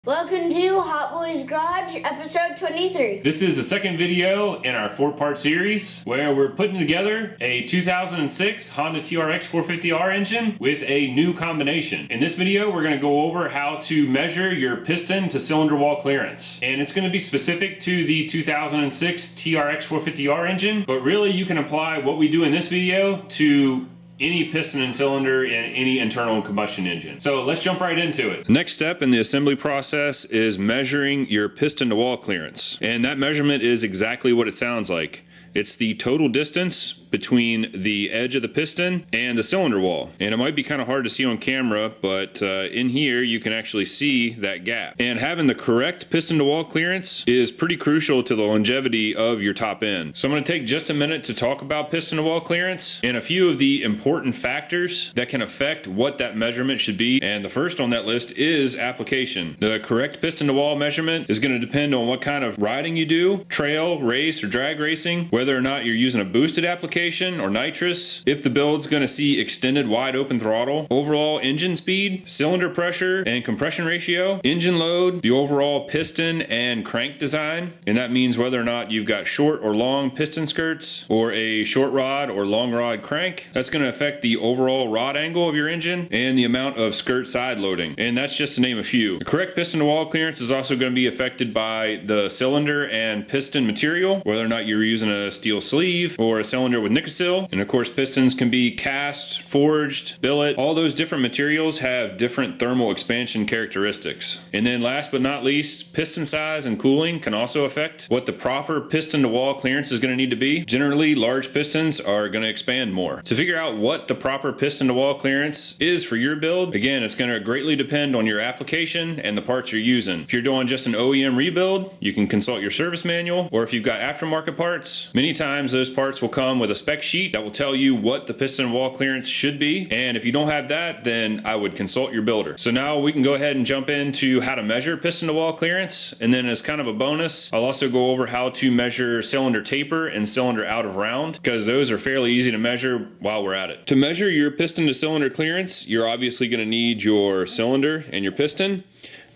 Welcome to Hot Boys Garage, episode 23. This is the second video in our 4-part series where we're putting together a 2006 Honda TRX450R engine with a new combination. In this video, we're going to go over how to measure your piston to cylinder wall clearance. And it's going to be specific to the 2006 TRX450R engine, but really you can apply what we do in this video to any piston and cylinder in any internal combustion engine. So let's jump right into it. The next step in the assembly process is measuring your piston to wall clearance. And that measurement is exactly what it sounds like. It's the total distance between the edge of the piston and the cylinder wall. And it might be kind of hard to see on camera, but in here you can actually see that gap. And having the correct piston to wall clearance is pretty crucial to the longevity of your top end. So I'm going to take just a minute to talk about piston to wall clearance and a few of the important factors that can affect what that measurement should be. And the first on that list is application. The correct piston to wall measurement is going to depend on what kind of riding you do, trail, race, or drag racing, whether or not you're using a boosted application or nitrous, if the build's going to see extended wide open throttle, overall engine speed, cylinder pressure and compression ratio, engine load, the overall piston and crank design, and that means whether or not you've got short or long piston skirts or a short rod or long rod crank. That's going to affect the overall rod angle of your engine and the amount of skirt side loading, and that's just to name a few. The correct piston to wall clearance is also going to be affected by the cylinder and piston material, whether or not you're using a steel sleeve or a cylinder with Nicosil. And of course, pistons can be cast, forged, billet. All those different materials have different thermal expansion characteristics. And then last but not least, piston size and cooling can also affect what the proper piston to wall clearance is going to need to be. Generally, large pistons are going to expand more. To figure out what the proper piston to wall clearance is for your build, again, it's going to greatly depend on your application and the parts you're using. If you're doing just an OEM rebuild, you can consult your service manual, or if you've got aftermarket parts, many times those parts will come with a spec sheet that will tell you what the piston wall clearance should be. And if you don't have that, then I would consult your builder. So now we can go ahead and jump into how to measure piston to wall clearance. And then as kind of a bonus, I'll also go over how to measure cylinder taper and cylinder out of round, because those are fairly easy to measure while we're at it. To measure your piston to cylinder clearance, you're obviously going to need your cylinder and your piston.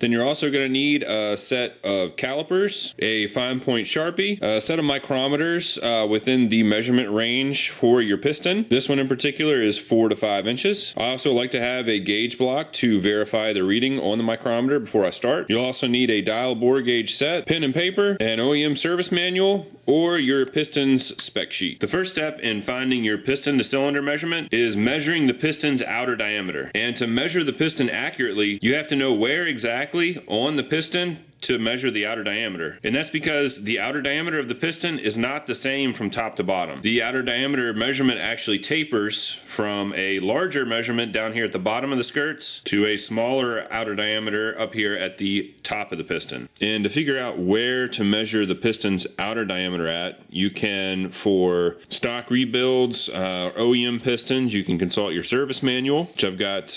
Then you're also going to need a set of calipers, a fine point Sharpie, a set of micrometers within the measurement range for your piston. This one in particular is 4 to 5 inches. I also like to have a gauge block to verify the reading on the micrometer before I start. You'll also need a dial bore gauge set, pen and paper, an OEM service manual, or your piston's spec sheet. The first step in finding your piston to cylinder measurement is measuring the piston's outer diameter. And to measure the piston accurately, you have to know where exactly on the piston to measure the outer diameter. And that's because the outer diameter of the piston is not the same from top to bottom. The outer diameter measurement actually tapers from a larger measurement down here at the bottom of the skirts to a smaller outer diameter up here at the top of the piston. And to figure out where to measure the piston's outer diameter at, you can, for stock rebuilds, OEM pistons, you can consult your service manual, which I've got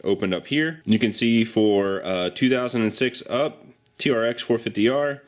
opened up here. You can see for 2006 up, TRX450R,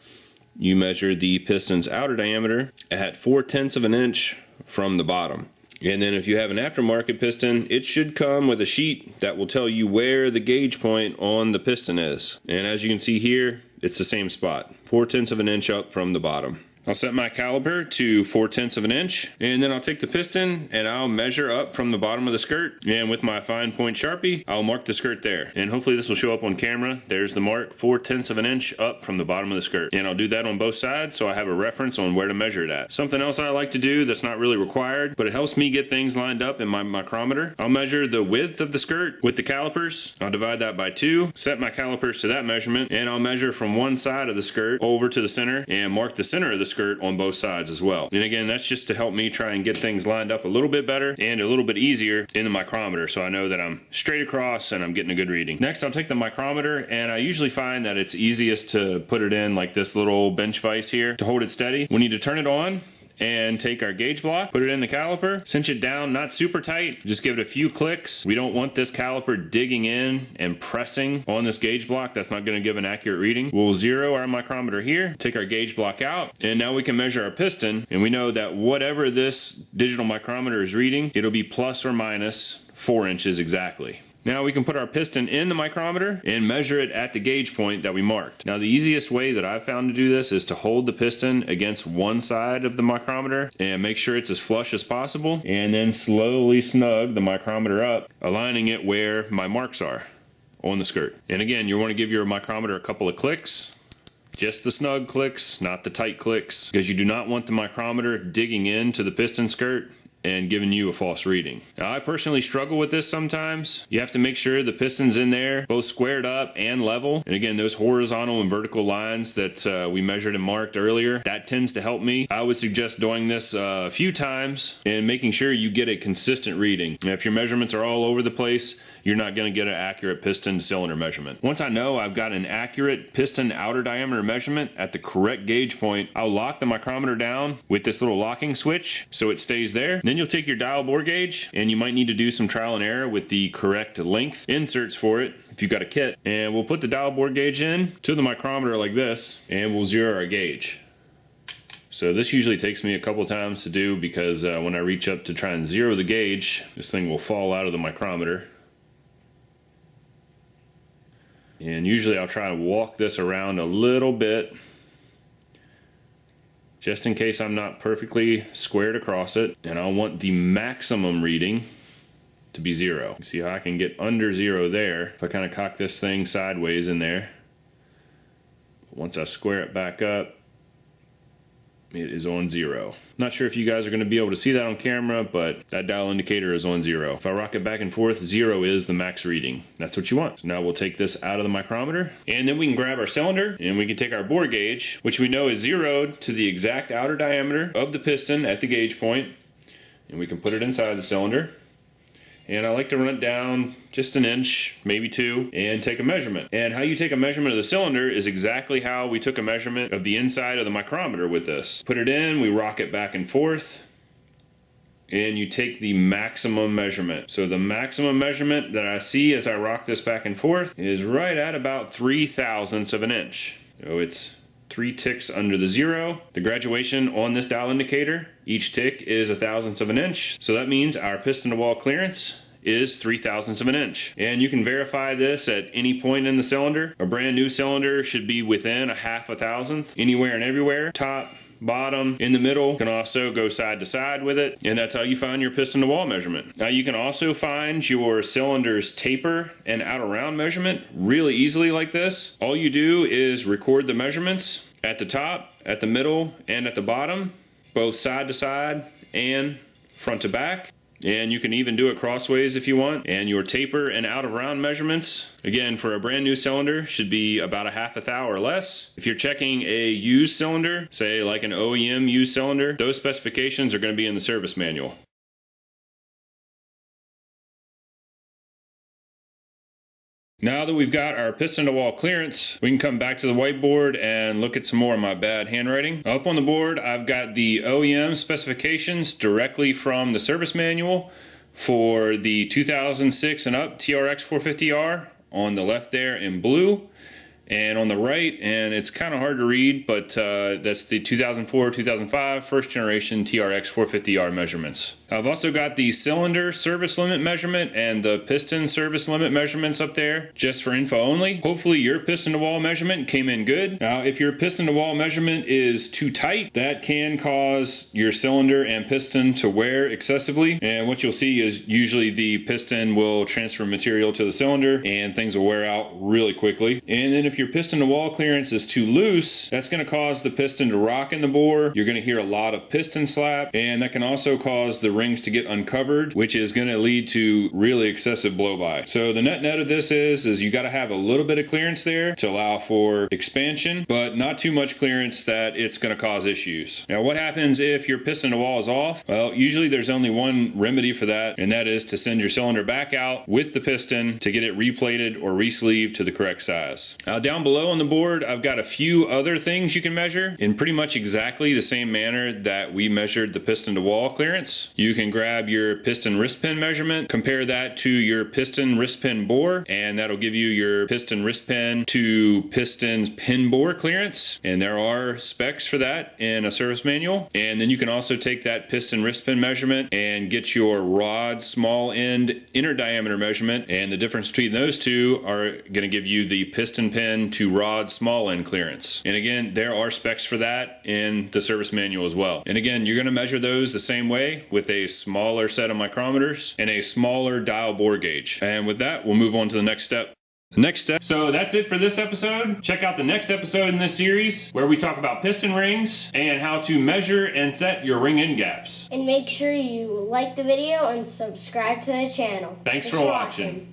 you measure the piston's outer diameter at 4/10 of an inch from the bottom. And then if you have an aftermarket piston, it should come with a sheet that will tell you where the gauge point on the piston is. And as you can see here, it's the same spot, 4/10 of an inch up from the bottom. I'll set my caliper to 4/10 of an inch, and then I'll take the piston and I'll measure up from the bottom of the skirt, and with my fine point Sharpie, I'll mark the skirt there. And hopefully this will show up on camera. There's the mark, 4/10 of an inch up from the bottom of the skirt. And I'll do that on both sides so I have a reference on where to measure it at. Something else I like to do that's not really required, but it helps me get things lined up in my micrometer. I'll measure the width of the skirt with the calipers. I'll divide that by 2, set my calipers to that measurement, and I'll measure from one side of the skirt over to the center and mark the center of the skirt on both sides as well. And again, that's just to help me try and get things lined up a little bit better and a little bit easier in the micrometer, so I know that I'm straight across and I'm getting a good reading. Next, I'll take the micrometer, and I usually find that it's easiest to put it in like this little bench vise here to hold it steady. We need to turn it on and take our gauge block, put it in the caliper, cinch it down, not super tight, just give it a few clicks. We don't want this caliper digging in and pressing on this gauge block. That's not going to give an accurate reading. We'll zero our micrometer here, take our gauge block out, and now we can measure our piston, and we know that whatever this digital micrometer is reading, it'll be plus or minus 4 inches exactly. Now we can put our piston in the micrometer and measure it at the gauge point that we marked. Now the easiest way that I've found to do this is to hold the piston against one side of the micrometer and make sure it's as flush as possible, and then slowly snug the micrometer up, aligning it where my marks are on the skirt. And again, you want to give your micrometer a couple of clicks. Just the snug clicks, not the tight clicks, because you do not want the micrometer digging into the piston skirt and giving you a false reading. Now, I personally struggle with this sometimes. You have to make sure the piston's in there, both squared up and level. And again, those horizontal and vertical lines that we measured and marked earlier, that tends to help me. I would suggest doing this a few times and making sure you get a consistent reading. Now, if your measurements are all over the place, you're not going to get an accurate piston cylinder measurement. Once I know I've got an accurate piston outer diameter measurement at the correct gauge point, I'll lock the micrometer down with this little locking switch so it stays there. Then you'll take your dial bore gauge, and you might need to do some trial and error with the correct length inserts for it if you've got a kit. And we'll put the dial bore gauge in to the micrometer like this, and we'll zero our gauge. So this usually takes me a couple times to do, because when I reach up to try and zero the gauge, this thing will fall out of the micrometer. And usually I'll try and walk this around a little bit, just in case I'm not perfectly squared across it. And I want the maximum reading to be 0. You see how I can get under 0 there if I kind of cock this thing sideways in there. Once I square it back up, it is on 0. Not sure if you guys are going to be able to see that on camera, but that dial indicator is on 0. If I rock it back and forth, 0 is the max reading. That's what you want. So now we'll take this out of the micrometer, and then we can grab our cylinder, and we can take our bore gauge, which we know is zeroed to the exact outer diameter of the piston at the gauge point, and we can put it inside the cylinder. And I like to run it down just an inch, maybe 2, and take a measurement. And how you take a measurement of the cylinder is exactly how we took a measurement of the inside of the micrometer with this. Put it in, we rock it back and forth, and you take the maximum measurement. So the maximum measurement that I see as I rock this back and forth is right at about 3/1000ths of an inch. So it's 3 ticks under the 0. The graduation on this dial indicator, each tick is 1/1000th of an inch. So that means our piston to wall clearance is 3/1000ths of an inch. And you can verify this at any point in the cylinder. A brand new cylinder should be within a 1/2,000th, anywhere and everywhere. Top, bottom, in the middle. You can also go side to side with it, and that's how you find your piston to wall measurement. Now you can also find your cylinder's taper and out around measurement really easily like this. All you do is record the measurements at the top, at the middle, and at the bottom, both side to side and front to back. And you can even do it crossways if you want. And your taper and out of round measurements, again, for a brand new cylinder, should be about a 1/2 thou or less. If you're checking a used cylinder, say like an OEM used cylinder, those specifications are going to be in the service manual. Now that we've got our piston to wall clearance, we can come back to the whiteboard and look at some more of my bad handwriting. Up on the board, I've got the OEM specifications directly from the service manual for the 2006 and up TRX450R on the left there in blue. And on the right, and it's kind of hard to read, but that's the 2004-2005 first generation TRX450R measurements. I've also got the cylinder service limit measurement and the piston service limit measurements up there, just for info only. Hopefully your piston to wall measurement came in good. Now, if your piston to wall measurement is too tight, that can cause your cylinder and piston to wear excessively. And what you'll see is usually the piston will transfer material to the cylinder and things will wear out really quickly. And then if your piston to wall clearance is too loose, that's going to cause the piston to rock in the bore. You're going to hear a lot of piston slap, and that can also cause the rings to get uncovered, which is going to lead to really excessive blow by. So the net of this is you got to have a little bit of clearance there to allow for expansion, but not too much clearance that it's going to cause issues. Now, what happens if your piston to wall is off? Well, usually there's only one remedy for that, and that is to send your cylinder back out with the piston to get it replated or re-sleeved to the correct size. Now, down below on the board, I've got a few other things you can measure in pretty much exactly the same manner that we measured the piston to wall clearance. You can grab your piston wrist pin measurement, compare that to your piston wrist pin bore, and that'll give you your piston wrist pin to piston's pin bore clearance. And there are specs for that in a service manual. And then you can also take that piston wrist pin measurement and get your rod small end inner diameter measurement, and the difference between those two are going to give you the piston pin to rod small end clearance. And again, there are specs for that in the service manual as well. And again, you're going to measure those the same way with a smaller set of micrometers and a smaller dial bore gauge. And with that, we'll move on to the next step. So that's it for this episode. Check out the next episode in this series where we talk about piston rings and how to measure and set your ring end gaps. And make sure you like the video and subscribe to the channel. Thanks for watching.